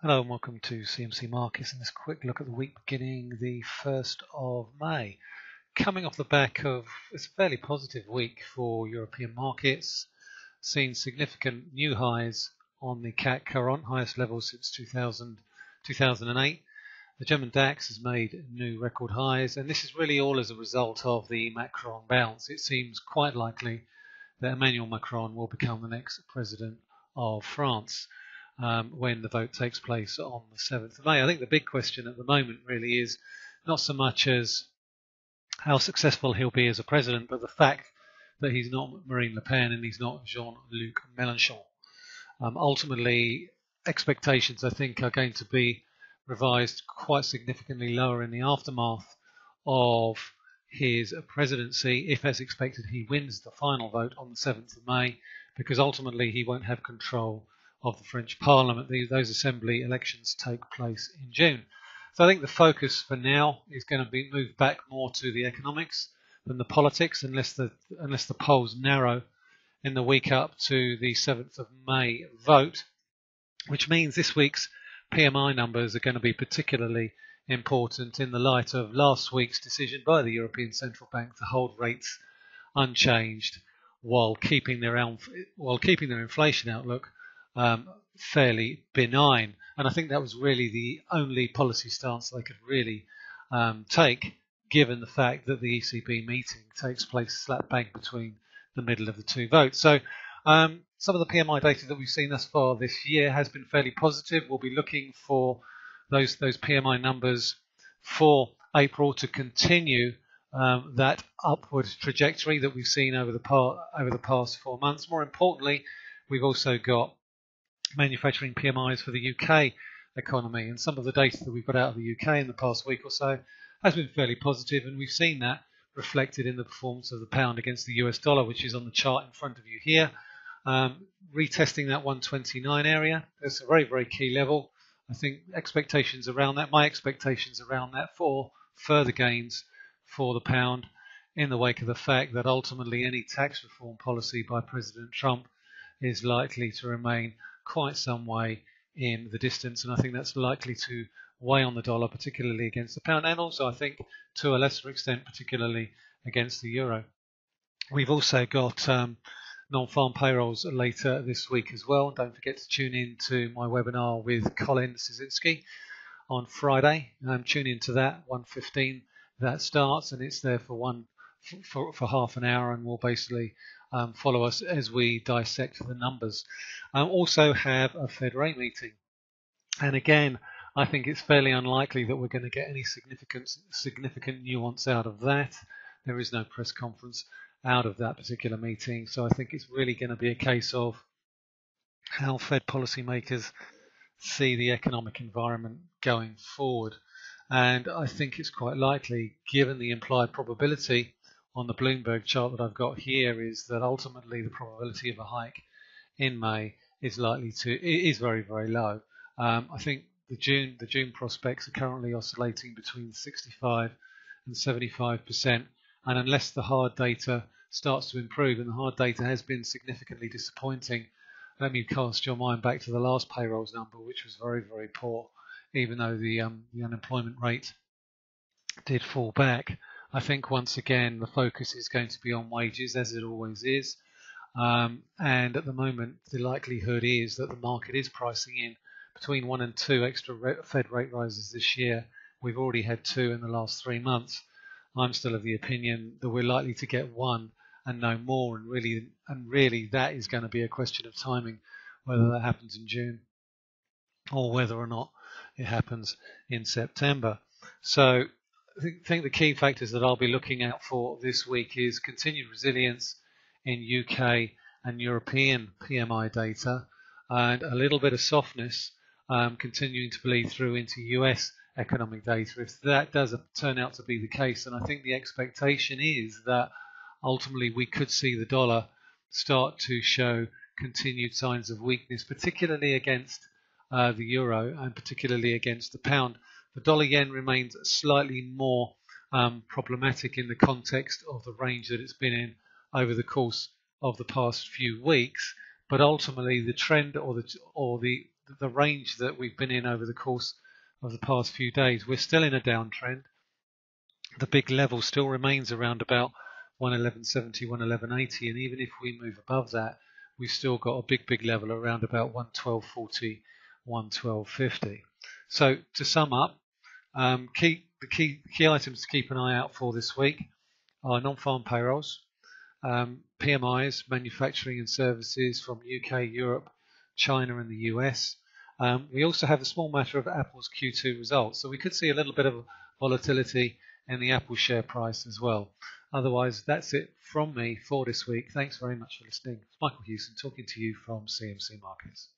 Hello and welcome to CMC Markets and this quick look at the week beginning the 1st of May. Coming off the back of a fairly positive week for European markets, seen significant new highs on the CAC current, highest level since 2008. The German DAX has made new record highs, and this is really all as a result of the Macron bounce. It seems quite likely that Emmanuel Macron will become the next president of France. When the vote takes place on the 7th of May. I think the big question at the moment really is not so much as how successful he'll be as a president, but the fact that he's not Marine Le Pen and he's not Jean-Luc Mélenchon. Ultimately, expectations, I think, are going to be revised quite significantly lower in the aftermath of his presidency, if as expected he wins the final vote on the 7th of May, because ultimately he won't have control of the French Parliament. Those assembly elections take place in June. So I think the focus for now is going to be moved back more to the economics than the politics, unless the polls narrow in the week up to the 7th of May vote, which means this week's PMI numbers are going to be particularly important in the light of last week's decision by the European Central Bank to hold rates unchanged while keeping their inflation outlook fairly benign. And I think that was really the only policy stance they could really take, given the fact that the ECB meeting takes place slap bang between the middle of the two votes. So some of the PMI data that we've seen thus far this year has been fairly positive. We'll be looking for those PMI numbers for April to continue that upward trajectory that we've seen over the past 4 months. More importantly, we've also got manufacturing PMIs for the UK economy, and some of the data that we've got out of the UK in the past week or so has been fairly positive, and we've seen that reflected in the performance of the pound against the US dollar, which is on the chart in front of you here, retesting that 129 area. It's a very, very key level. I think my expectations around that for further gains for the pound in the wake of the fact that ultimately any tax reform policy by President Trump is likely to remain quite some way in the distance, and I think that's likely to weigh on the dollar, particularly against the pound, and also I think to a lesser extent particularly against the euro. We've also got non-farm payrolls later this week as well. Don't forget to tune in to my webinar with Colin Szynski on Friday. Tune in to that, 1:15 that starts, and it's there for half an hour, and we'll basically follow us as we dissect the numbers. Also have a Fed rate meeting, and again I think it's fairly unlikely that we're going to get any significant nuance out of that. There is no press conference out of that particular meeting, so I think it's really going to be a case of how Fed policymakers see the economic environment going forward. And I think it's quite likely, given the implied probability on the Bloomberg chart that I've got here, is that ultimately the probability of a hike in May is very, very low. I think the June prospects are currently oscillating between 65 and 75%, and unless the hard data starts to improve, and the hard data has been significantly disappointing, let me cast your mind back to the last payrolls number, which was very, very poor, even though the unemployment rate did fall back. I think once again the focus is going to be on wages, as it always is, and at the moment the likelihood is that the market is pricing in between 1 and 2 extra Fed rate rises this year. We've already had 2 in the last 3 months. I'm still of the opinion that we're likely to get 1 and no more, and really that is going to be a question of timing, whether that happens in June or whether or not it happens in September. So I think the key factors that I'll be looking out for this week is continued resilience in UK and European PMI data, and a little bit of softness continuing to bleed through into US economic data. If that does turn out to be the case, then I think the expectation is that ultimately we could see the dollar start to show continued signs of weakness, particularly against the euro and particularly against the pound. The dollar yen remains slightly more problematic in the context of the range that it's been in over the course of the past few weeks, but ultimately the trend or the the range that we've been in over the course of the past few days. We're still in a downtrend. The big level still remains around about 111.70, 111.80, and even if we move above that, we've still got a big level around about 112.40, 112.50. So to sum up, key items to keep an eye out for this week are non-farm payrolls, PMIs, manufacturing and services from UK, Europe, China and the US. We also have the small matter of Apple's Q2 results, so we could see a little bit of volatility in the Apple share price as well. Otherwise, that's it from me for this week. Thanks very much for listening. It's Michael Hewson talking to you from CMC Markets.